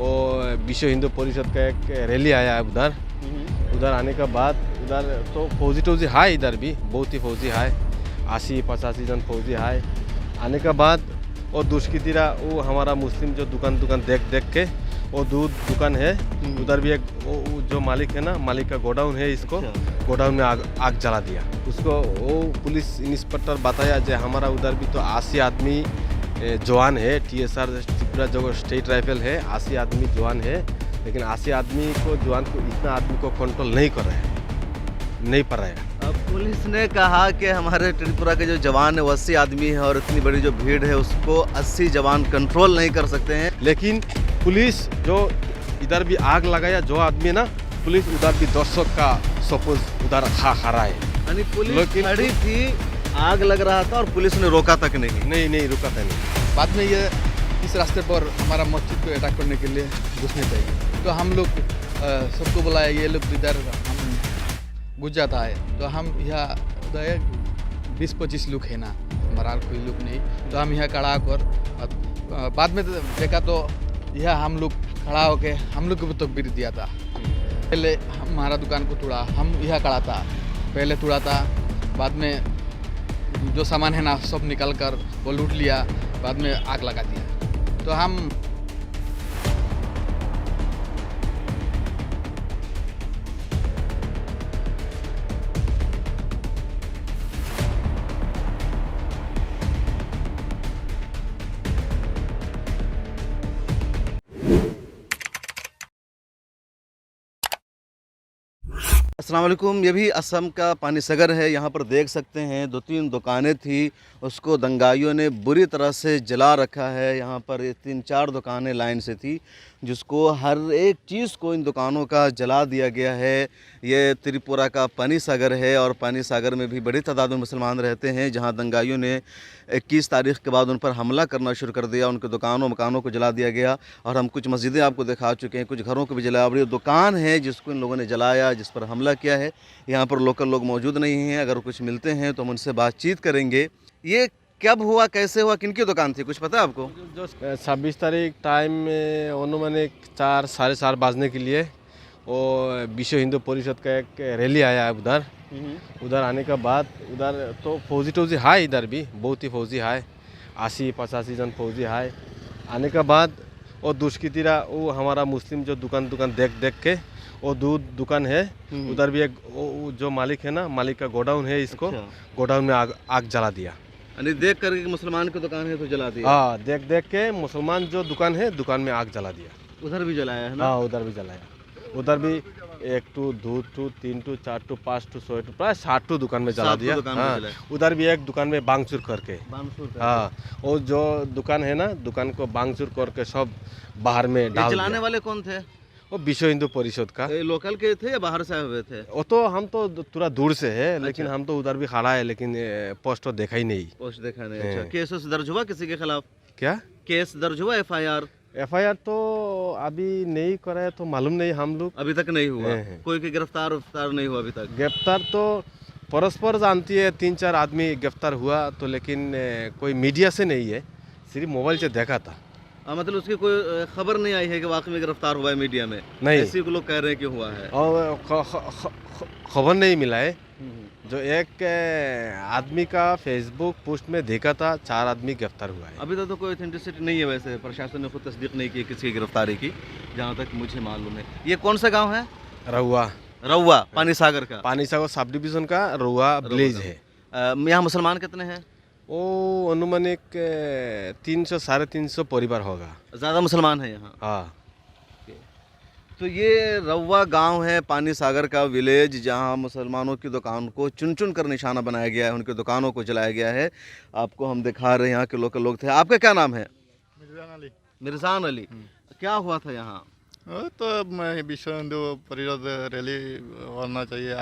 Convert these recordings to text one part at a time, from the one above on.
वो विश्व हिंदू परिषद का एक रैली आया है उधर। उधर आने के बाद उधर तो फौजी है, इधर भी बहुत ही फौजी है, 80-85 जन फौजी है। आने के बाद वो दुष्कृतिरा वो हमारा मुस्लिम जो दुकान देख के वो दूध दुकान है उधर भी एक वो जो मालिक है ना, मालिक का गोडाउन है, इसको गोडाउन में आग जला दिया। उसको वो पुलिस इंस्पेक्टर बताया जो हमारा उधर भी तो 80 आदमी जवान है, TSR त्रिपुरा जो स्टेट राइफल है, 80 आदमी जवान है, लेकिन 80 आदमी को जवान को इतना आदमी को कंट्रोल नहीं कर रहा है, नहीं पा रहा है। अब पुलिस ने कहा कि हमारे त्रिपुरा के जो जवान है वो 80 आदमी है और इतनी बड़ी जो भीड़ है उसको 80 जवान कंट्रोल नहीं कर सकते हैं। लेकिन पुलिस जो इधर भी आग लगाया जो आदमी है ना, पुलिस उधर भी दर्शक का सपोज उधर खड़ा है, यानी पुलिस खड़ी थी, आग लग रहा था और पुलिस ने रोका तक नहीं रुका था नहीं। बाद में ये इस रास्ते पर हमारा मस्जिद को अटैक करने के लिए घुसने चाहिए, तो हम लोग सबको बुलाया, ये लोग इधर हम घुस जाता है, तो हम यहाँ 20-25 लोग है ना, हमारा कोई लोग नहीं, तो हम यहाँ खड़ा होकर बाद में देखा तो यह हम लोग खड़ा होके हम लोग को तो बीट दिया था। पहले हमारा दुकान को तोड़ा, हम यहाँ खड़ा था, पहले तोड़ा था, बाद में जो सामान है ना सब निकल कर वो लूट लिया, बाद में आग लगा दिया। तो हम अस्सलाम वालेकुम। ये भी असम का पानीसागर है। यहाँ पर देख सकते हैं 2-3 दुकानें थी, उसको दंगाइयों ने बुरी तरह से जला रखा है। यहाँ पर 3-4 दुकानें लाइन से थी, जिसको हर एक चीज़ को इन दुकानों का जला दिया गया है। ये त्रिपुरा का पानीसागर है और पानीसागर में भी बड़ी तादाद में मुसलमान रहते हैं, जहाँ दंगाइयों ने 21 तारीख के बाद उन पर हमला करना शुरू कर दिया, उनके दुकानों मकानों को जला दिया गया। और हम कुछ मस्जिदें आपको दिखा चुके हैं, कुछ घरों को भी जलाया। और ये दुकान है जिसको इन लोगों ने जलाया, जिस पर हमला किया है। यहाँ पर लोकल लोग मौजूद नहीं हैं, अगर कुछ मिलते हैं तो हम उनसे बातचीत करेंगे। ये कब हुआ, कैसे हुआ, किनकी दुकान थी, कुछ पता है आपको? जो 26 तारीख टाइम में अनुमानिक 4-4:30 बजने के लिए वो विश्व हिंदू परिषद का एक रैली आया है उधर। उधर आने के बाद उधर तो फौजी है, इधर भी बहुत ही फौजी है, 80-85 जन फौजी है। आने के बाद वो दुष्कृतिरा वो हमारा मुस्लिम जो दुकान देख के वो दूध दुकान है उधर भी एक वो जो मालिक है ना, मालिक का गोडाउन है, इसको गोडाउन में आग जला दिया। यानी देख करके मुसलमान की दुकान है तो जला दिया? हाँ, देख के मुसलमान जो दुकान है, दुकान में आग जला दिया। उधर भी जलाया है ना? हाँ, उधर भी जलाया। उधर भी 1 to 2 to 3 to 4 to 5 to 6 to प्राय 60 दुकान में जला दिया। हाँ, उधर भी एक दुकान में बांगचूर करके। हाँ, वो जो दुकान है ना, दुकान को बांगचूर करके सब बाहर में डाल दिया। जलाने वाले कौन थे? वो विश्व हिंदू परिषद का। लोकल के थे या बाहर से आए हुए थे? वो तो हम तो थोड़ा दूर से है, लेकिन हम तो उधर भी खड़ा है, लेकिन पोस्ट तो देखा ही नहीं। पोस्ट देखा नहीं। अच्छा, केस दर्ज हुआ किसी के खिलाफ? क्या केस दर्ज हुआ? FIR तो अभी नहीं करा है, तो मालूम नहीं हम लोग। अभी तक नहीं हुआ? कोई के गिरफ्तार नहीं हुआ अभी तक? गिरफ्तार तो परस्पर जानती है, 3-4 आदमी गिरफ्तार हुआ तो, लेकिन कोई मीडिया से नहीं है, सिर्फ मोबाइल से देखा था। मतलब उसकी कोई खबर नहीं आई है कि वाकई में गिरफ्तार हुआ है? मीडिया में नहीं, ऐसे लोग कह रहे हैं कि हुआ है और खबर नहीं मिला है। जो एक आदमी का फेसबुक पोस्ट में देखा था, 4 आदमी गिरफ्तार हुआ है। अभी तक तो कोई ऑथेंटिसिटी नहीं है, वैसे प्रशासन ने खुद तस्दीक नहीं की किसी की गिरफ्तारी की, जहाँ तक मुझे मालूम है। ये कौन सा गाँव है? रउआ पानीसागर का? पानीसागर सब डिवीजन का रउआ विलेज है। यहाँ मुसलमान कितने हैं? वो अनुमानिक 300-350 परिवार होगा। ज़्यादा मुसलमान है यहाँ? हाँ। तो ये रउआ गांव है, पानीसागर का विलेज, जहां मुसलमानों की दुकान को चुन कर निशाना बनाया गया है, उनकी दुकानों को जलाया गया है। आपको हम दिखा रहे हैं, यहाँ के लोकल लोग थे। आपका क्या नाम है? मिर्जान अली। क्या हुआ था यहाँ? तो विश्व हिंदू परिषद रैली होना चाहिए,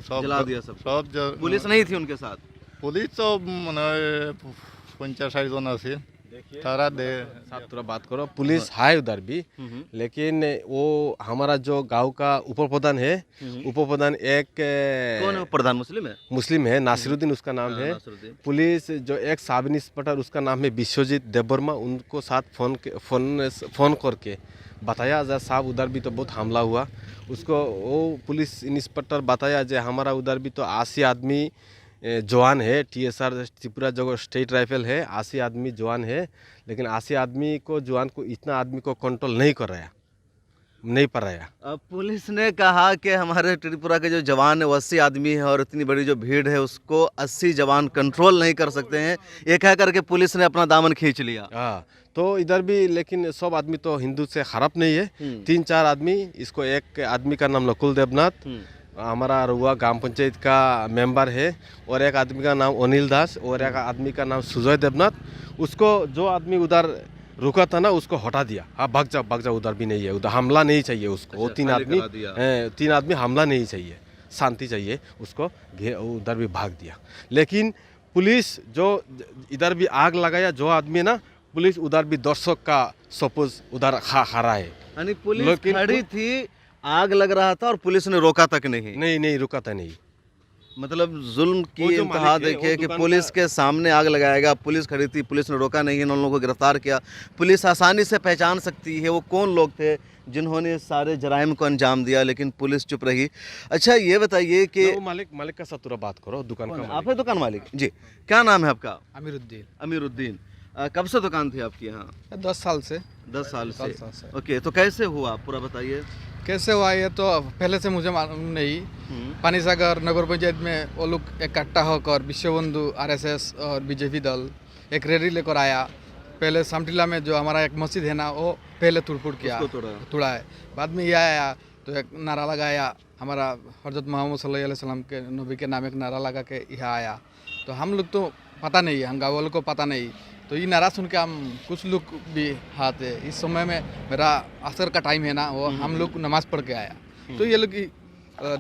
सब जला दिया सब। पुलिस नहीं थी उनके साथ? पुलिस तो 50-60 जन आसी। सारा दे साहब थोड़ा बात करो, पुलिस है उधर भी, लेकिन वो हमारा जो गांव का उप प्रधान है, उप प्रधान एक कौन है वो प्रधान, मुस्लिम है? मुस्लिम है, नासिरुद्दीन उसका नाम है। नासिरुद्दीन। पुलिस जो एक सब इंस्पेक्टर उसका नाम है विश्वजीत देववर्मा, उनको साथ फ़ोन करके बताया जा साहब उधर भी तो बहुत हमला हुआ। उसको वो पुलिस इंस्पेक्टर बताया जो हमारा उधर भी तो 80 आदमी जवान है, TSR त्रिपुरा जो स्टेट राइफल है, 80 आदमी जवान है, लेकिन 80 आदमी को जवान को इतना आदमी को कंट्रोल नहीं कर रहा है, नहीं पा रहा है। अब पुलिस ने कहा कि हमारे त्रिपुरा के जो जवान है वो 80 आदमी है और इतनी बड़ी जो भीड़ है उसको 80 जवान कंट्रोल नहीं कर सकते हैं, ये कह करके पुलिस ने अपना दामन खींच लिया। हाँ, तो इधर भी लेकिन सब आदमी तो हिंदू से खराब नहीं है। 3-4 आदमी, इसको एक आदमी का नाम नकुल देवनाथ, हमारा रुआ ग्राम पंचायत का मेंबर है, और एक आदमी का नाम अनिल दास, और एक आदमी का नाम सुजय देवनाथ। उसको जो आदमी उधर रुका था ना उसको हटा दिया, हाँ भाग जा, उधर भी नहीं है, उधर हमला नहीं चाहिए उसको। वो तीन आदमी हमला नहीं चाहिए, शांति चाहिए उसको, उधर भी भाग दिया। लेकिन पुलिस जो इधर भी आग लगाया जो आदमी ना, पुलिस उधर भी दर्शक का सपोज उधर खड़ा है, यानी पुलिस खड़ी थी, आग लग रहा था और पुलिस ने रोका तक नहीं रुका था नहीं। मतलब जुल्म की वो जो इंतहा मालिक है, देखिए वो कि दुकान पुलिस के सामने आग लगाएगा, पुलिस खड़ी थी, पुलिस ने रोका नहीं, इन लोगों को गिरफ्तार किया। पुलिस आसानी से पहचान सकती है वो कौन लोग थे जिन्होंने सारे जराइम को अंजाम दिया, लेकिन पुलिस चुप रही। अच्छा ये बताइए कि मालिक का साथ थोड़ा बात करो, दुकान का आप है दुकान मालिक जी, क्या नाम है आपका? अमीरुद्दीन। अमीरुद्दीन। कब से दुकान थी आपकी यहाँ? 10 साल से। 10 साल से। 10 साल से। ओके, तो कैसे हुआ पूरा बताइए। कैसे हुआ ये तो पहले से मुझे मालूम नहीं। पानी सागर नगर पंचायत में वो लोग इकट्ठा होकर विश्व बंधु, RSS और BJP दल एक रैली लेकर आया। पहले सामटिला में जो हमारा एक मस्जिद है ना, वो पहले तोड़ किया, तोड़ा है। बाद में ये आया तो एक नारा लगाया, हमारा हज़रत मोहम्मद सल्लल्लाहु अलैहि वसल्लम के नबी के नाम एक नारा लगा के यहाँ आया। तो हम लोग तो पता नहीं है, हम गाँव वालों को पता नहीं, तो ये नारा सुन के हम कुछ लोग भी आते। इस समय में मेरा असर का टाइम है ना, वो हम लोग नमाज पढ़ के आया, तो ये लोग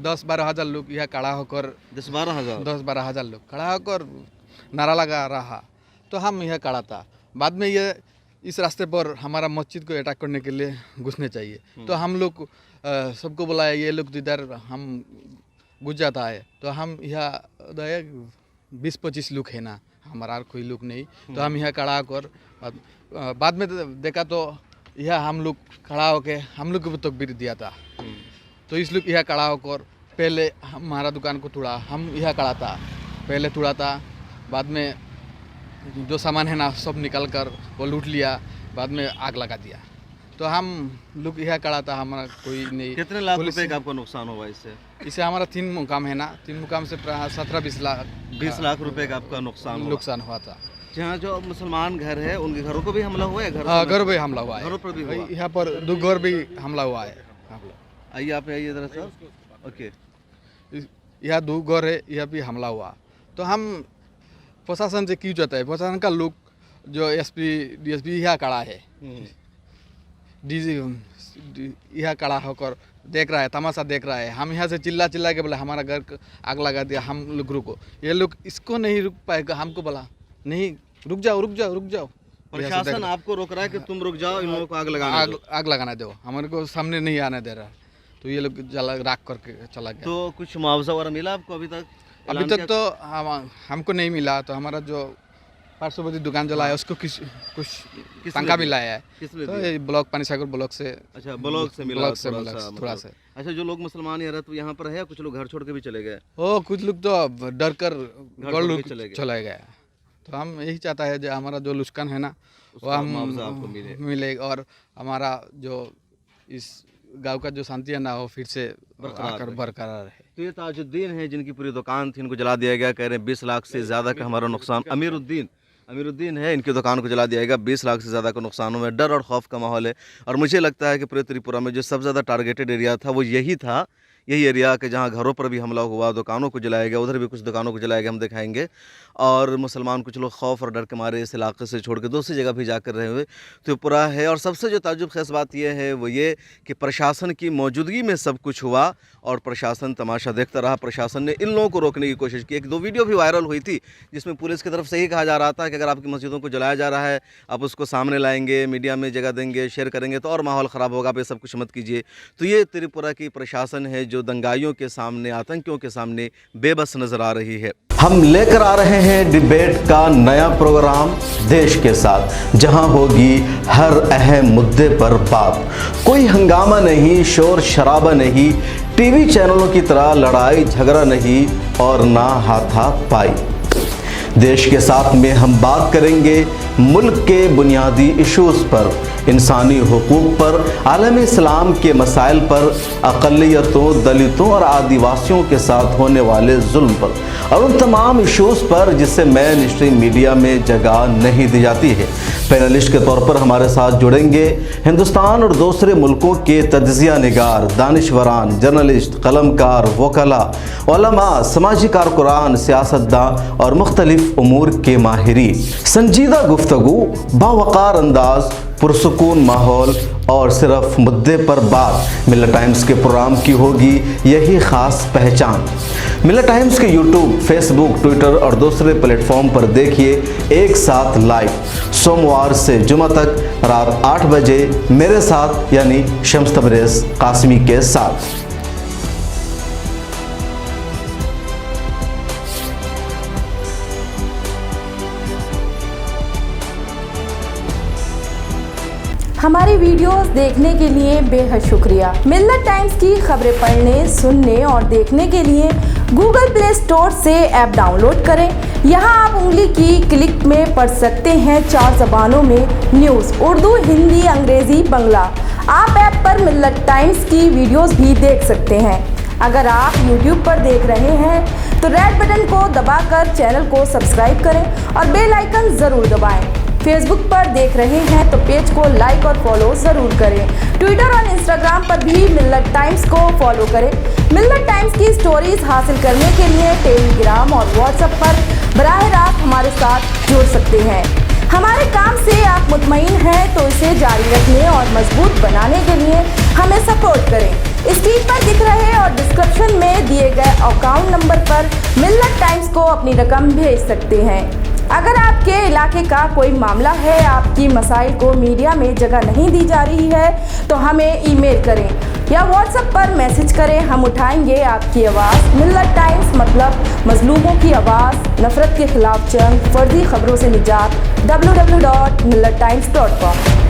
10-12 हज़ार लोग यहाँ खड़ा होकर 10-12 हज़ार लोग खड़ा होकर नारा लगा रहा, तो हम यहाँ खड़ा था। बाद में ये इस रास्ते पर हमारा मस्जिद को अटैक करने के लिए घुसने चाहिए, तो हम लोग सबको बुलाया, ये लोग इधर हम घुस जाता है, तो हम यहाँ 20-25 लोग है ना, हमारा कोई लोग नहीं, तो हम यहाँ खड़ा होकर बाद में देखा तो यहाँ हम लोग खड़ा होके हम लोग को भी तकबीर दिया था। तो इस लोग यहाँ खड़ा होकर पहले हमारा दुकान को तोड़ा, हम यहाँ खड़ा था, पहले तोड़ा था, बाद में जो सामान है ना सब निकल कर वो लूट लिया, बाद में आग लगा दिया। तो हम लोग यहाँ खड़ा था, हमारा कोई नहीं। कितने लाख रुपए का आपको नुकसान हुआ इससे? इससे हमारा 3 मुकाम है ना, 3 मुकाम से 17-20 लाख 20 लाख रुपए का आपका नुकसान हुआ था। जहाँ जो मुसलमान घर है उनके घरों को भी हमला हुआ है? घर पे हमला हुआ है, घरों पर भी हुआ? यहाँ पर 2 घर भी हमला हुआ है। आइए आप आइए जरा साहब। ओके, यहाँ 2 घर है, यह भी हमला हुआ। तो हम प्रशासन से क्यों जाता है, प्रशासन का लोग जो SP DSP यहाँ खड़ा है, DG यहाँ खड़ा होकर देख रहा है, तमाशा देख रहा है। हम यहाँ से चिल्ला के बोला हमारा घर आग लगा दिया, हम लोग रुको, ये लोग इसको नहीं रुक पाएगा, हमको बोला नहीं रुक जाओ। प्रशासन आपको रोक रहा है कि तुम रुक जाओ, इन लोगों को आग लगाना दो, हमारे को सामने नहीं आने दे रहा, तो ये लोग राख करके चला गया। तो कुछ मुआवजा वगैरह मिला आपको अभी तक? अभी तक तो हमको नहीं मिला। तो हमारा जो पार्श्ववर्ती दुकान जलाया उसको कुछ पंखा मिला है, तो ब्लॉक पानी सागर ब्लॉक से। अच्छा, ब्लॉक से मिला थोड़ा से। अच्छा, जो लोग मुसलमान यहाँ पर है, कुछ लोग घर छोड़ के भी चले गए? ओ कुछ लोग तो डर कर चले गए। तो हम यही चाहता है जो हमारा जो नुकसान है ना वो हम मिले, और हमारा जो इस गांव का जो शांति है ना वो फिर से बरकरार रहे। तो ये ताजुद्दीन है जिनकी पूरी दुकान थी, इनको जला दिया गया, कह रहे हैं 20 लाख से ज़्यादा का हमारा नुकसान। अमीरुद्दीन है, इनकी दुकान को जला दिया गया, 20 लाख से ज़्यादा का नुकसान हुआ है। डर और खौफ का माहौल है, और मुझे लगता है कि पूरे त्रिपुरा में जो सबसे ज़्यादा टारगेटेड एरिया था वो यही था, यही एरिया के जहाँ घरों पर भी हमला हुआ, दुकानों को जलाया गया, उधर भी कुछ दुकानों को जलाया गया, हम दिखाएंगे। और मुसलमान कुछ लोग खौफ और डर के मारे इस इलाके से छोड़ के दूसरी जगह भी जाकर रहे हुए त्रिपुरा है। और सबसे जो ताज्जुब खेस बात यह है वो ये कि प्रशासन की मौजूदगी में सब कुछ हुआ और प्रशासन तमाशा देखता रहा। प्रशासन ने इन लोगों को रोकने की कोशिश की। 1-2 वीडियो भी वायरल हुई थी जिसमें पुलिस की तरफ से ही कहा जा रहा था कि अगर आपकी मस्जिदों को जलाया जा रहा है, आप उसको सामने लाएंगे, मीडिया में जगह देंगे, शेयर करेंगे तो और माहौल ख़राब होगा, आप ये सब कुछ मत कीजिए। तो ये त्रिपुरा की प्रशासन है जो दंगाइयों के सामने, आतंकियों के सामने बेबस नज़र आ रही है। हम लेकर आ रहे हैं डिबेट का नया प्रोग्राम देश के साथ, जहां होगी हर अहम मुद्दे पर बात। कोई हंगामा नहीं, शोर शराबा नहीं, टीवी चैनलों की तरह लड़ाई झगड़ा नहीं और ना हाथापाई। देश के साथ में हम बात करेंगे मुल्क के बुनियादी इश्यूज़ पर, इंसानी हुकूक पर, आलम इस्लाम के मसाइल पर, अक़लियतों, दलितों और आदिवासियों के साथ होने वाले जुल्म पर और उन तमाम इश्यूज़ पर जिससे मेन स्ट्रीम मीडिया में जगह नहीं दी जाती है। पैनलिस्ट के तौर पर हमारे साथ जुड़ेंगे हिंदुस्तान और दूसरे मुल्कों के तज्ज़िया निगार, दानिशवरान, जर्नलिस्ट, कलमकार, वकला, उलमा, समाजी कारकुरान, सियासतदान और मुख्तलिफ उमूर के माहिरीन। संजीदा गुफ्तगू, बावकार अंदाज, पुरसुकून माहौल और सिर्फ मुद्दे पर बात। मिल्लत टाइम्स के प्रोग्राम की होगी यही ख़ास पहचान। मिल्लत टाइम्स के यूट्यूब, फेसबुक, ट्विटर और दूसरे प्लेटफॉर्म पर देखिए एक साथ लाइव, सोमवार से जुमा तक रात 8 बजे मेरे साथ यानी शम्स तबरेज़ कासिमी के साथ। हमारी वीडियोस देखने के लिए बेहद शुक्रिया। मिल्लत टाइम्स की खबरें पढ़ने, सुनने और देखने के लिए गूगल प्ले स्टोर से ऐप डाउनलोड करें। यहां आप उंगली की क्लिक में पढ़ सकते हैं 4 ज़बानों में न्यूज़, उर्दू, हिंदी, अंग्रेज़ी, बंगला। आप ऐप पर मिल्लत टाइम्स की वीडियोस भी देख सकते हैं। अगर आप YouTube पर देख रहे हैं तो रेड बटन को दबाकर चैनल को सब्सक्राइब करें और बेल आइकन ज़रूर दबाएं। फेसबुक पर देख रहे हैं तो पेज को लाइक और फॉलो ज़रूर करें। ट्विटर और इंस्टाग्राम पर भी मिल्लत टाइम्स को फॉलो करें। मिल्लत टाइम्स की स्टोरीज हासिल करने के लिए टेलीग्राम और व्हाट्सएप पर बराह रास्त हमारे साथ जुड़ सकते हैं। हमारे काम से आप मुतमईन हैं तो इसे जारी रखने और मजबूत बनाने के लिए हमें सपोर्ट करें। स्क्रीन पर दिख रहे और डिस्क्रिप्शन में दिए गए अकाउंट नंबर पर मिल्लत टाइम्स को अपनी रकम भेज सकते हैं। अगर आपके इलाके का कोई मामला है, आपकी मसाइल को मीडिया में जगह नहीं दी जा रही है तो हमें ईमेल करें या व्हाट्सएप पर मैसेज करें, हम उठाएंगे आपकी आवाज़। मिल्लत टाइम्स मतलब मजलूमों की आवाज़, नफरत के खिलाफ जंग, फर्जी खबरों से निजात। www.millattimes.com